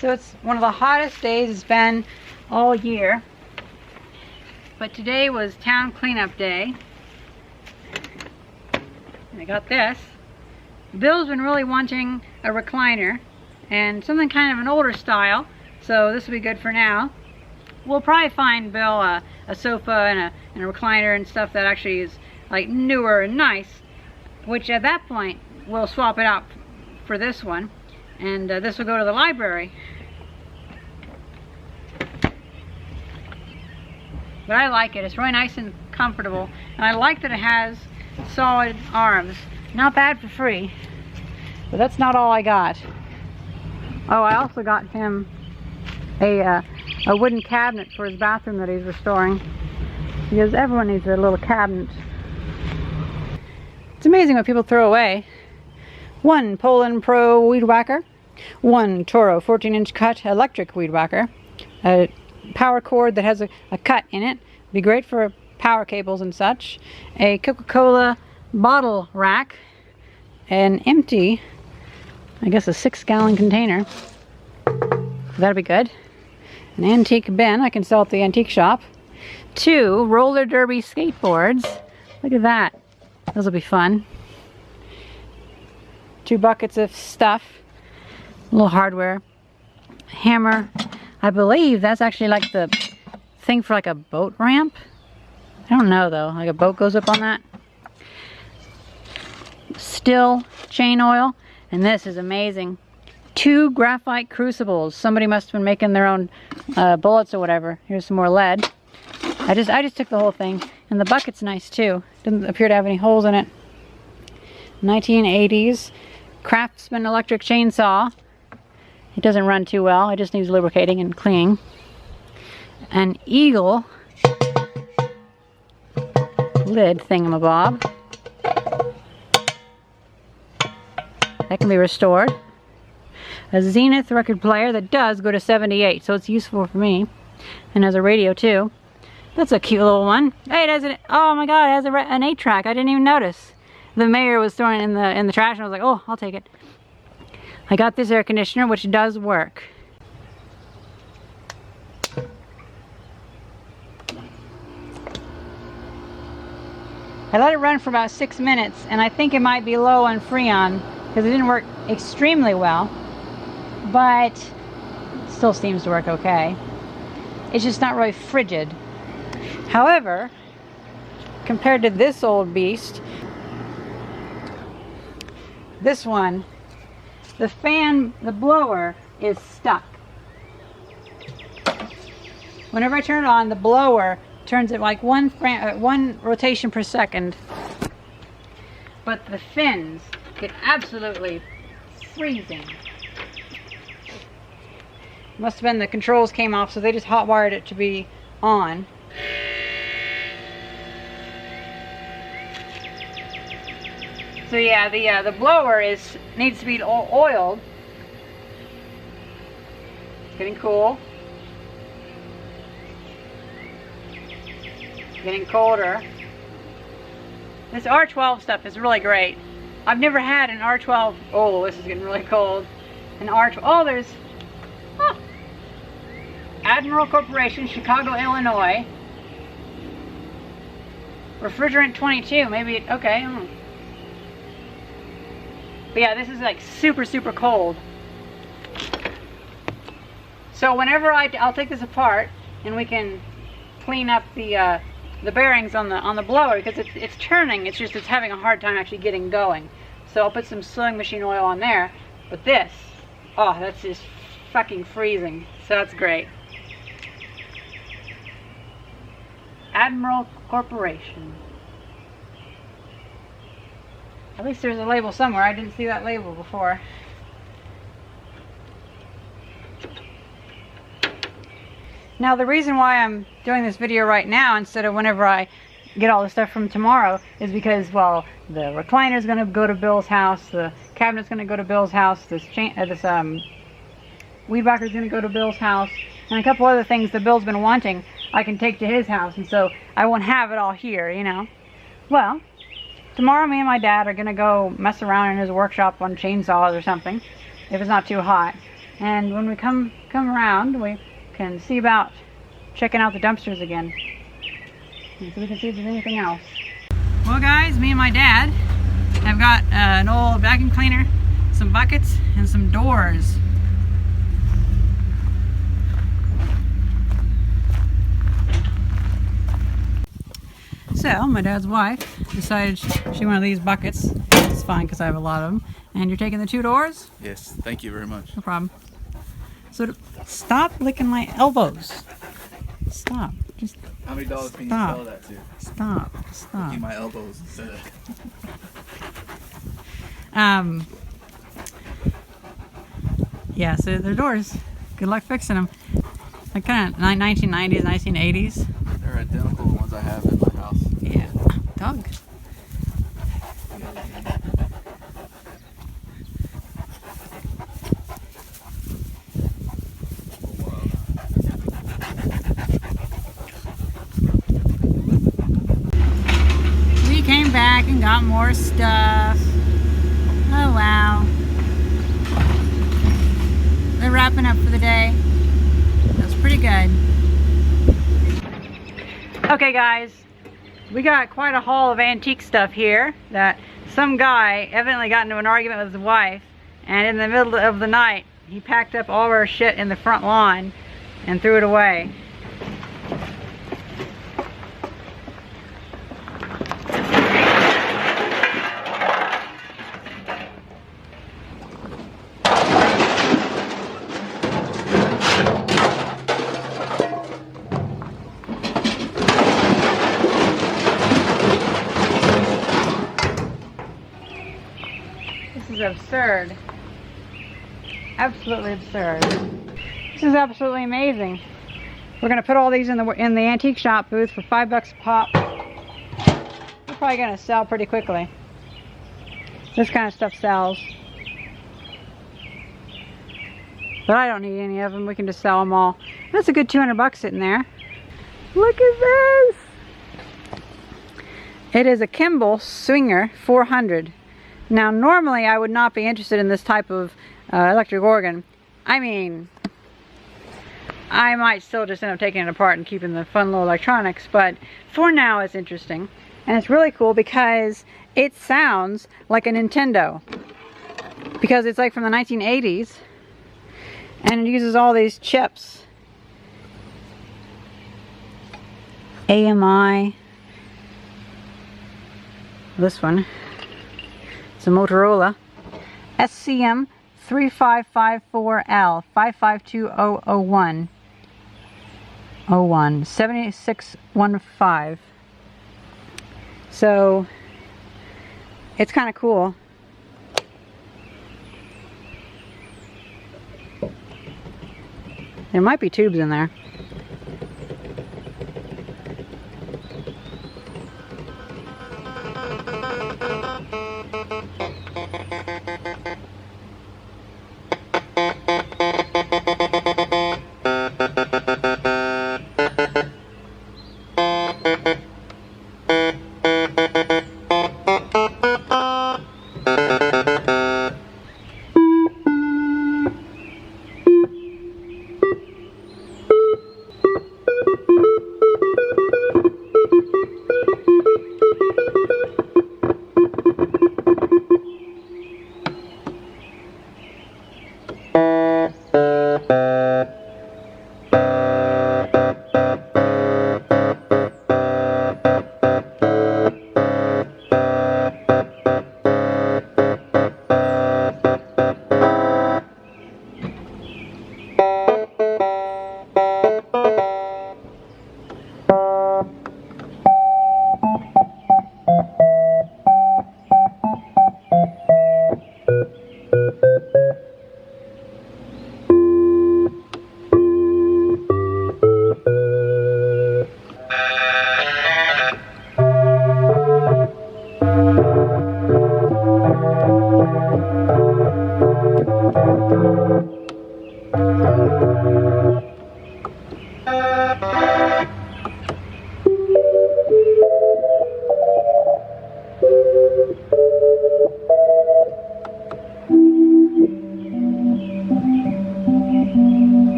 So it's one of the hottest days it's been all year. But today was town cleanup day. And I got this. Bill's been really wanting a recliner and something kind of an older style, so this will be good for now. We'll probably find Bill a sofa and a recliner and stuff that actually is like newer and nice, which at that point we'll swap it out for this one, and this will go to the library. But I like it. It's really nice and comfortable, and I like that it has solid arms. Not bad for free. But that's not all I got. Oh, I also got him a wooden cabinet for his bathroom that he's restoring, because everyone needs a little cabinet. It's amazing what people throw away. One Poland Pro weed whacker, one Toro 14-inch cut electric weed whacker, a power cord that has a cut in it, be great for power cables and such, a Coca-Cola bottle rack, an empty, I guess a 6-gallon container, that'll be good, an antique bin I can sell at the antique shop, 2 roller derby skateboards, look at that, those will be fun, 2 buckets of stuff, a little hardware, hammer. I believe that's actually like the thing for like a boat ramp. I don't know though, like a boat goes up on that. Still chain oil, and this is amazing. 2 Graphite Crucibles. Somebody must have been making their own bullets or whatever. Here's some more lead. I just took the whole thing, and the bucket's nice too. Doesn't appear to have any holes in it. 1980s Craftsman electric chainsaw. It doesn't run too well. It just needs lubricating and cleaning. An Eagle lid thingamabob. That can be restored. A Zenith record player that does go to 78, so it's useful for me. And has a radio too. That's a cute little one. Hey, it has an, oh my god, it has an 8-track. I didn't even notice. The mayor was throwing it in the trash and I was like, oh, I'll take it. I got this air conditioner, which does work. I let it run for about 6 minutes, and I think it might be low on Freon because it didn't work extremely well, but it still seems to work okay. It's just not really frigid. However, compared to this old beast, this one, the fan, the blower is stuck. Whenever I turn it on, the blower turns it like one rotation per second. But the fins get absolutely freezing. Must have been the controls came off, so they just hot wired it to be on. So yeah, the blower needs to be oiled. It's getting cool. Getting colder. This R12 stuff is really great. I've never had an R12. Oh, this is getting really cold. An R12. Oh, there's Admiral Corporation, Chicago, Illinois. Refrigerant 22. Maybe okay. But yeah, this is like super, super cold. So whenever I'll take this apart and we can clean up the bearings on the blower, because it's turning. It's having a hard time actually getting going. So I'll put some sewing machine oil on there. But this, oh, that's just fucking freezing. So that's great. Admiral Corporation. At least there's a label somewhere. I didn't see that label before. Now the reason why I'm doing this video right now instead of whenever I get all the stuff from tomorrow is because, well, the recliner is going to go to Bill's house, the cabinet's going to go to Bill's house, this weed whacker is going to go to Bill's house, and a couple other things that Bill's been wanting I can take to his house, and so I won't have it all here, you know. Well, tomorrow me and my dad are going to go mess around in his workshop on chainsaws or something, if it's not too hot. And when we come around, we can see about checking out the dumpsters again. And so we can see if there's anything else. Well guys, me and my dad have got an old vacuum cleaner, some buckets, and some doors. So my dad's wife decided she wanted these buckets. It's fine because I have a lot of them. And you're taking the 2 doors? Yes, thank you very much. No problem. So stop licking my elbows. Stop. Just how many dollars can you stop. sell that to? Stop. Stop. Licking my elbows instead of... Yeah, so the doors, good luck fixing them. Like kind of 1990s, 1980s. They're identical to the ones I have in my house. Yeah. Doug. We came back and got more stuff. Oh wow. We're wrapping up for the day. That's pretty good. Okay guys, we got quite a haul of antique stuff here that some guy evidently got into an argument with his wife, and in the middle of the night he packed up all of our shit in the front lawn and threw it away. This is absurd. Absolutely absurd. This is absolutely amazing. We're gonna put all these in the antique shop booth for $5 a pop. We're probably gonna sell pretty quickly. This kind of stuff sells. But I don't need any of them. We can just sell them all. That's a good 200 bucks sitting there. Look at this. It is a Kimball Swinger 400. Now normally I would not be interested in this type of electric organ. I mean, I might still just end up taking it apart and keeping the fun little electronics, but for now it's interesting. And it's really cool because it sounds like a Nintendo. Because it's like from the 1980s and it uses all these chips. AMI. This one. It's a Motorola SCM 3554L 552001 7615. So it's kind of cool. There might be tubes in there.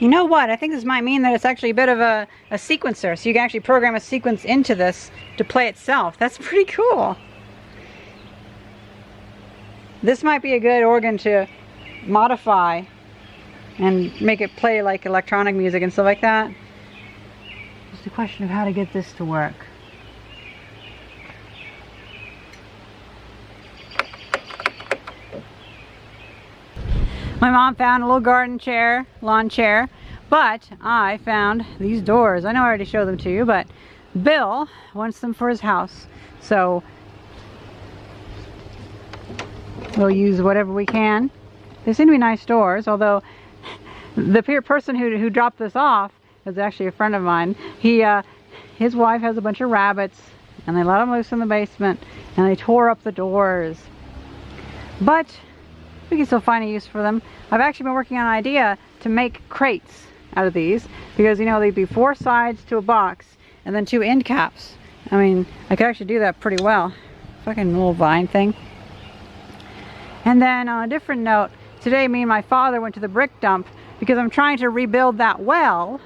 You know what? I think this might mean that it's actually a bit of a sequencer. So you can actually program a sequence into this to play itself. That's pretty cool. This might be a good organ to modify and make it play like electronic music and stuff like that. Just a question of how to get this to work. My mom found a little garden chair, lawn chair, but I found these doors. I know I already showed them to you, but Bill wants them for his house. So we'll use whatever we can. They seem to be nice doors, although the person who dropped this off is actually a friend of mine. His wife has a bunch of rabbits, and they let them loose in the basement, and they tore up the doors. But we can still find a use for them. I've actually been working on an idea to make crates out of these, because you know they'd be 4 sides to a box and then 2 end caps. I mean, I could actually do that pretty well. Fucking little vine thing. And then on a different note, today me and my father went to the brick dump because I'm trying to rebuild that well,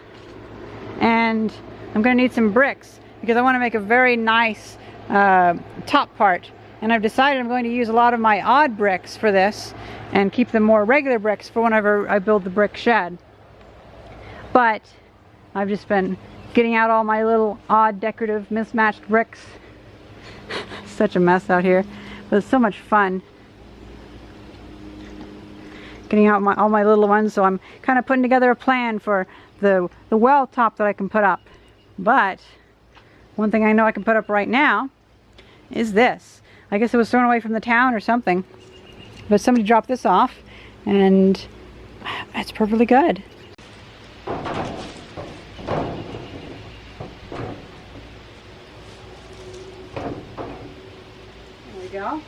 and I'm going to need some bricks because I want to make a very nice top part. And I've decided I'm going to use a lot of my odd bricks for this and keep the more regular bricks for whenever I build the brick shed. But I've just been getting out all my little odd decorative mismatched bricks. Such a mess out here, but it's so much fun getting out all my little ones. So I'm kind of putting together a plan for the well top that I can put up. But one thing I know I can put up right now is this. I guess it was thrown away from the town or something, but somebody dropped this off, and it's perfectly good. There we go.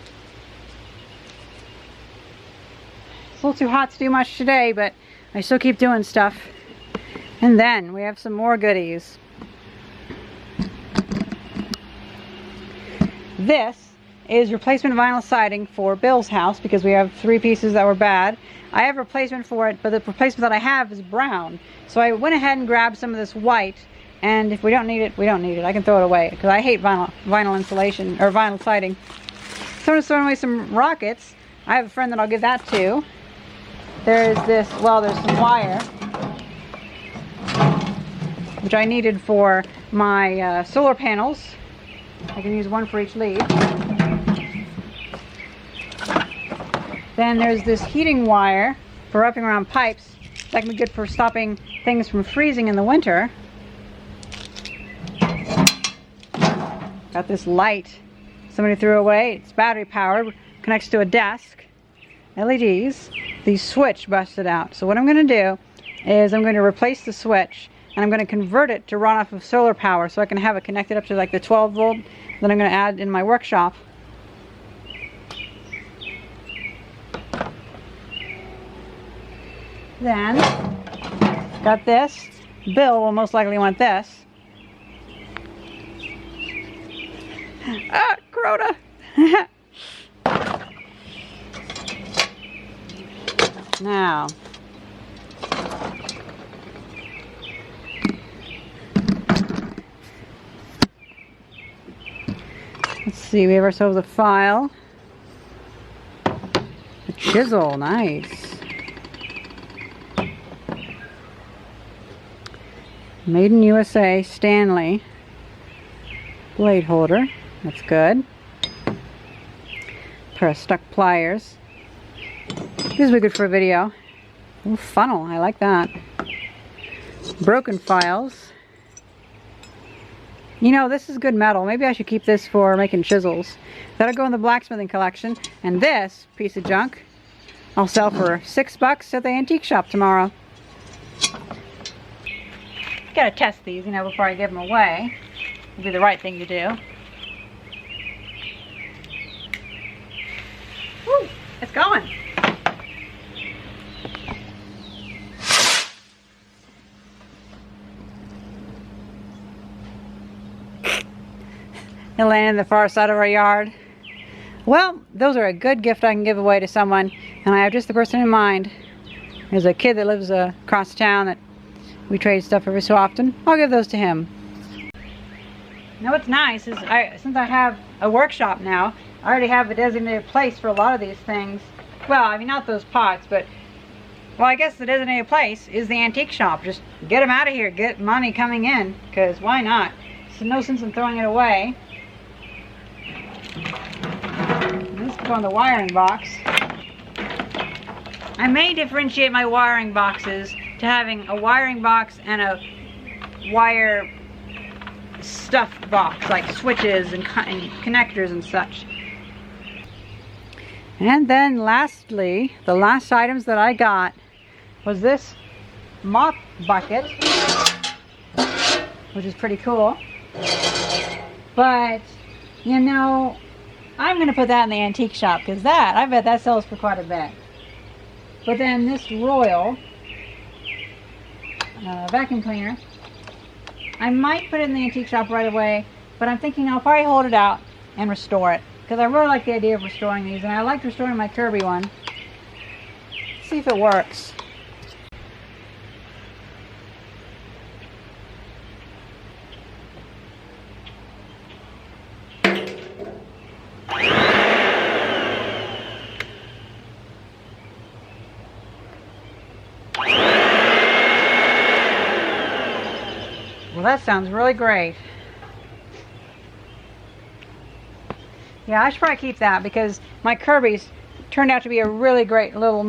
It's a little too hot to do much today, but I still keep doing stuff. And then we have some more goodies. This is replacement vinyl siding for Bill's house because we have 3 pieces that were bad. I have a replacement for it, but the replacement that I have is brown. So I went ahead and grabbed some of this white, and if we don't need it, we don't need it. I can throw it away because I hate vinyl insulation or vinyl siding. So I'm just throwing away some rockets. I have a friend that I'll give that to. There's this, well, there's some wire which I needed for my solar panels. I can use one for each lead. Then there's this heating wire for wrapping around pipes. That can be good for stopping things from freezing in the winter. Got this light somebody threw away. It's battery powered, connects to a desk. LEDs. The switch busted out. So what I'm going to do is I'm going to replace the switch, and I'm going to convert it to run off of solar power so I can have it connected up to like the 12 volt that I'm going to add in my workshop. Then, got this. Bill will most likely want this. Ah, Corona! Now, let's see, we have ourselves a file. A chisel, nice. Made in USA, Stanley. Blade holder, that's good. Pair of stuck pliers. These will be good for a video. Ooh, funnel, I like that. Broken files. You know, this is good metal. Maybe I should keep this for making chisels. That'll go in the blacksmithing collection. And this piece of junk I'll sell for $6 at the antique shop tomorrow. Gotta test these, you know, before I give them away. It'll be the right thing to do. Woo, it's going. It landed on the far side of our yard. Well, those are a good gift I can give away to someone, and I have just the person in mind. There's a kid that lives across town that We trade stuff every so often. I'll give those to him. Now what's nice is since I have a workshop now, I already have a designated place for a lot of these things. Well, I mean, not those pots, but, well, I guess the designated place is the antique shop. Just get them out of here, get money coming in, because why not? There's no sense in throwing it away. This can go in the wiring box. I may differentiate my wiring boxes to having a wiring box and a wire stuff box, like switches and connectors and such. And then lastly, the last items that I got was this mop bucket, which is pretty cool. But, you know, I'm going to put that in the antique shop, because that, I bet that sells for quite a bit. But then this Royal vacuum cleaner, I might put it in the antique shop right away, but I'm thinking I'll probably hold it out and restore it, because I really like the idea of restoring these, and I liked restoring my Kirby one. Let's see if it works. Well, that sounds really great. Yeah, I should probably keep that, because my Kirby's turned out to be a really great little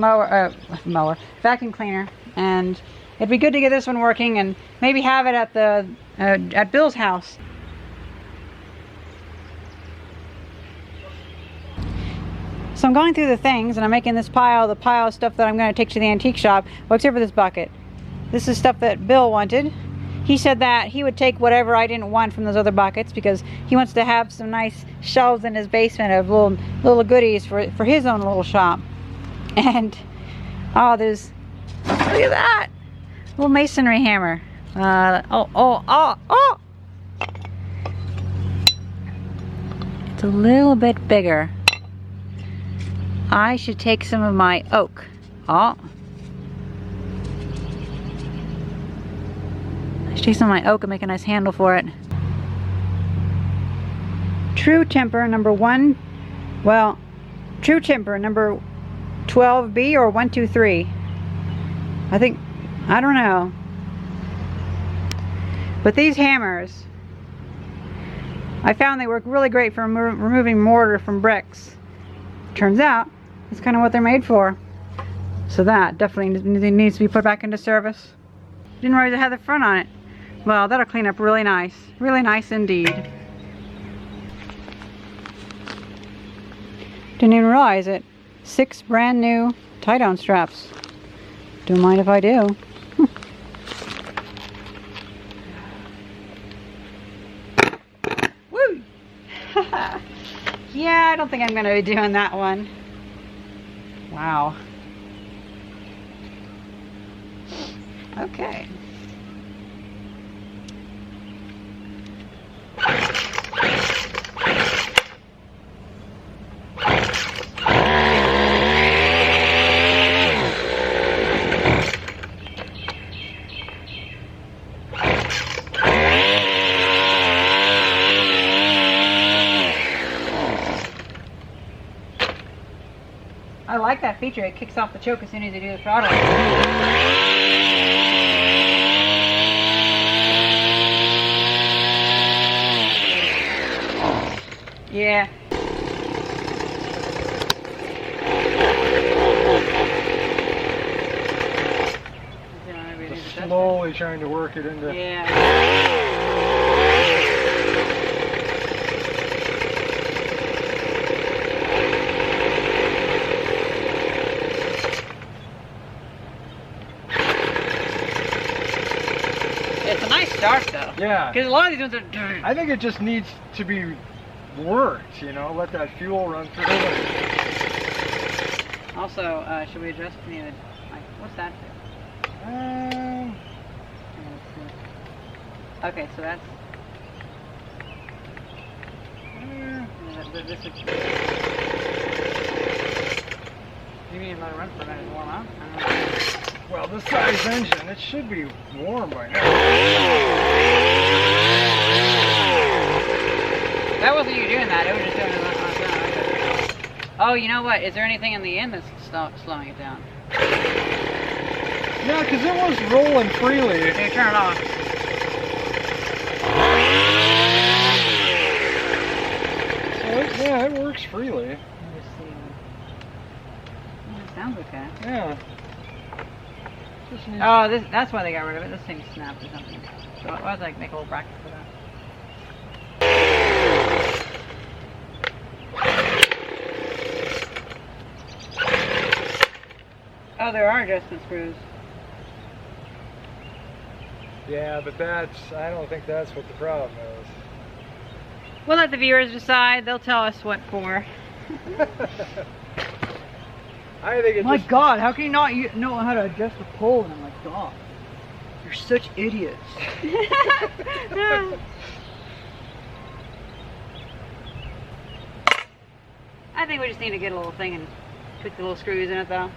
vacuum cleaner, and it'd be good to get this one working and maybe have it at the at Bill's house. So I'm going through the things, and I'm making this pile of stuff that I'm going to take to the antique shop, well, except for this bucket. This is stuff that Bill wanted. He said that he would take whatever I didn't want from those other buckets, because he wants to have some nice shelves in his basement of little goodies for his own little shop. And oh, there's, look at that little masonry hammer. Oh! It's a little bit bigger. I should take some of my oak. Oh. I should take some of my oak and make a nice handle for it. True Temper number 1. Well, True Temper number 12B or 123. I think, I don't know. But these hammers, I found they work really great for removing mortar from bricks. Turns out, that's kind of what they're made for. So that definitely needs to be put back into service. Didn't realize it had the front on it. Well, that'll clean up really nice. Really nice indeed. Didn't even realize it. 6 brand new tie-down straps. Don't mind if I do. Woo! Yeah, I don't think I'm going to be doing that one. Wow. Okay. I like that feature. It kicks off the choke as soon as you do the throttle. Yeah. Just slowly trying to work it into... Yeah. It's a nice start though. Yeah. Because a lot of these ones are... I think it just needs to be worked, you know, let that fuel run through it. Also, should we adjust the... Like, what's that do? Okay, so that's... This is... You mean let it run for a minute and warm up? I don't know. Well, this size engine, it should be warm by now. That wasn't you doing that. It was just doing it on its own. Oh, you know what? Is there anything in the end that's slowing it down? Yeah, because it was rolling freely. Okay, turn it off. So yeah, it works freely. Let me see. It sounds okay. Yeah. Just needs Oh, that's why they got rid of it. This thing snapped or something. So I was like, make a little bracket for that. Oh, there are adjustment screws. Yeah, but I don't think that's what the problem is. We'll let the viewers decide. They'll tell us what for. I think it's My God, how can you not know how to adjust the pole? And I'm like, God, you're such idiots. I think we just need to get a little thing and put the little screws in it, though.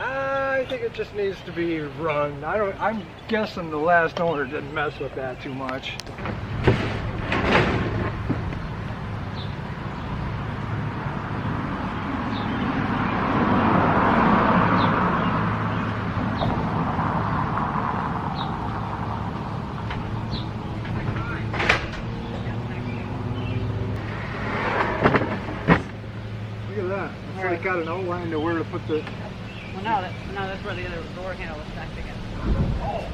I think it just needs to be run. I'm guessing the last owner didn't mess with that too much. Look at that. It's like got an outline to where to put the... Well, no, that's where the other door handle was stacked against. Oh!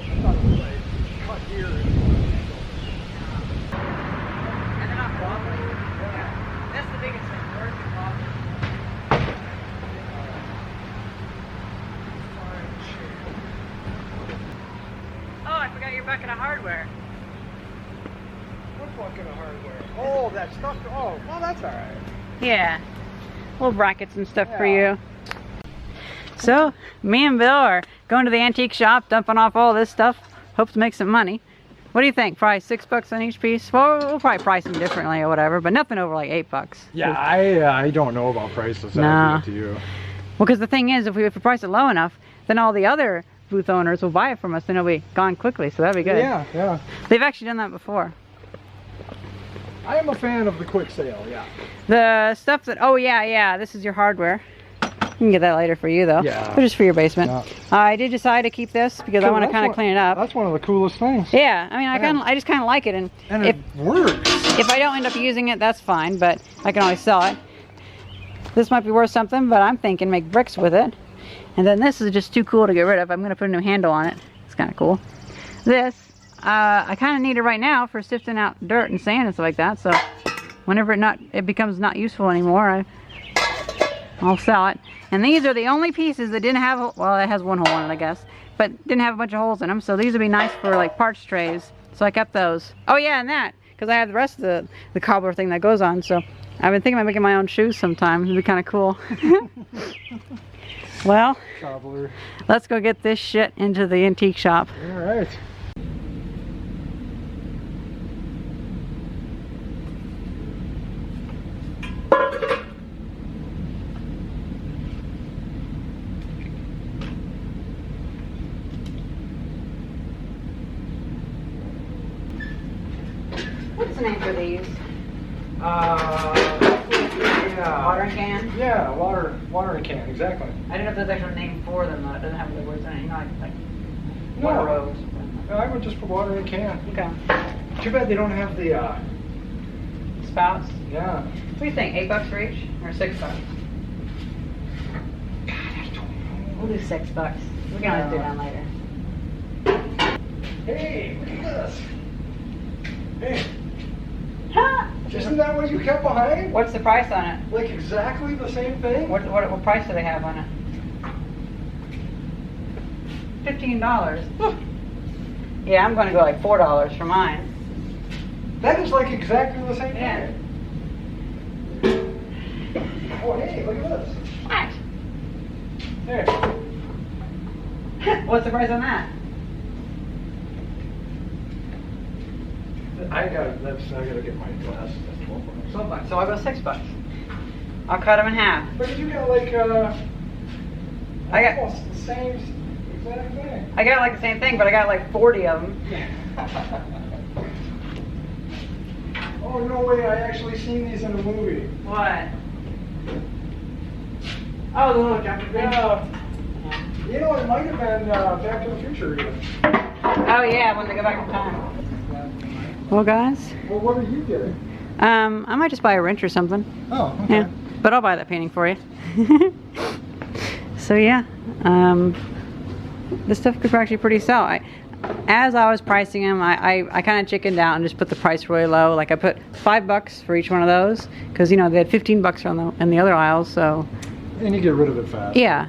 I thought it was like cut here. And they're not wobbly. Yeah. That's the biggest thing. Doors are wobbly. Oh, I forgot your bucket of hardware. What bucket of hardware? Oh, that stuff. Oh, well, that's all right. Yeah. Little brackets and stuff for Yeah. you. So, me and Bill are going to the antique shop, dumping off all this stuff. Hope to make some money. What do you think? Probably $6 on each piece? Well, we'll probably price them differently or whatever, but nothing over like $8. Yeah, I don't know about prices. No. I'll give it to you. Well, because the thing is, if we price it low enough, then all the other booth owners will buy it from us, and it'll be gone quickly, so that'd be good. Yeah, yeah. They've actually done that before. I am a fan of the quick sale, yeah. The stuff that, oh yeah, this is your hardware. You can get that later for you though. Yeah. But just for your basement. Yeah. I did decide to keep this because I want to kind of clean it up. That's one of the coolest things. Yeah, I mean, I just kind of like it, and it works. if I don't end up using it, that's fine, but I can always sell it. This might be worth something, but I'm thinking make bricks with it. And then this is just too cool to get rid of. I'm going to put a new handle on it. It's kind of cool. This, I kind of need it right now for sifting out dirt and sand and stuff like that. So whenever it becomes not useful anymore, I'll sell it. And these are the only pieces that didn't have, well, it has one hole in it, I guess, but didn't have a bunch of holes in them. So these would be nice for like parts trays. So I kept those. Oh yeah, and that, because I have the rest of the cobbler thing that goes on. So I've been thinking about making my own shoes sometime. It'd be kind of cool. Well, Cobbler. let's go get this shit into the antique shop. All right. What's the name for these? Yeah. Watering can? Yeah, watering can, exactly. I don't know if there's actual name for them though. It doesn't have the words in it. You know, like No. water roads. I would just put watering can. Okay. Too bad they don't have the, Spouts. yeah. What do you think? $8 for each or $6? We'll do $6. We can always do that later. Hey, look at this. Hey, Ha! isn't that what you kept behind? What's the price on it? Like exactly the same thing? What price do they have on it? $15. Yeah, I'm going to go like $4 for mine. That is like exactly the same Yeah. thing. Oh, hey, look at this. What? There. What's the price on that? I gotta get my glasses. That's $12. $12. So I'll go $6. I'll cut them in half. But you got like, I got almost the same exact thing. I got like the same thing, but I got like 40 of them. Oh, no way, I actually seen these in a movie. What? Oh, the little jumping thing. Yeah. You know, it might have been Back to the Future even. Oh yeah, when they go back in time. Well, guys, Well, what are you getting? I might just buy a wrench or something. Oh, okay. Yeah, but I'll buy that painting for you. So yeah, this stuff could actually pretty sell. As I was pricing them, I kind of chickened out and just put the price really low. Like I put $5 for each one of those because you know they had $15 in the other aisles. So And you get rid of it fast. yeah,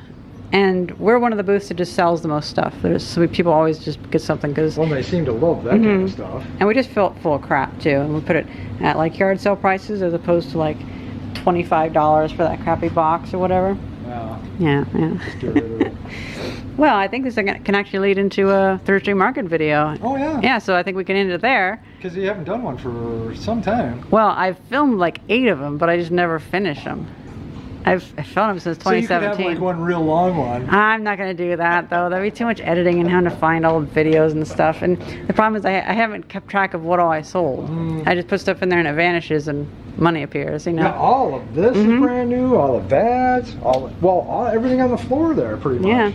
and we're one of the booths that just sells the most stuff. So people always just get something because. Well, they seem to love that kind of stuff. And we just fill it full of crap too, and we put it at like yard sale prices as opposed to like $25 for that crappy box or whatever. Yeah. Yeah. Just get rid of it. Well, I think this can actually lead into a Thursday market video. Oh, yeah. Yeah, so I think we can end it there. Because you haven't done one for some time. Well, I've filmed like 8 of them, but I just never finish them. I've filmed them since 2017. So you could have like one real long one. I'm not going to do that though. That'd be too much editing and having to find old videos and stuff. And the problem is I haven't kept track of what all I sold. I just put stuff in there and it vanishes and money appears, you know. Yeah, all of this is brand new. All of that. Everything on the floor there, pretty much. Yeah.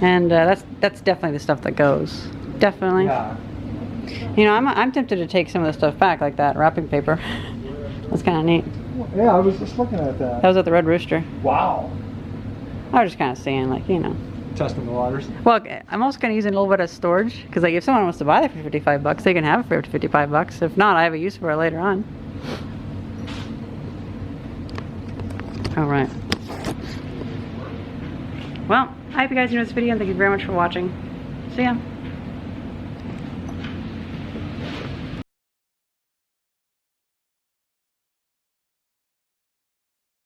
And that's definitely the stuff that goes. Definitely. Yeah. You know, I'm tempted to take some of the stuff back, like that wrapping paper. That's kind of neat. Yeah, I was just looking at that. That was at the Red Rooster. Wow. I was just kind of seeing, like, you know. Testing the waters. Well, I'm also going to use it a little bit of storage because, like, if someone wants to buy it for $55, they can have it for $55. If not, I have a use for it later on. All right. Well, I hope you guys enjoyed this video and thank you very much for watching. See ya.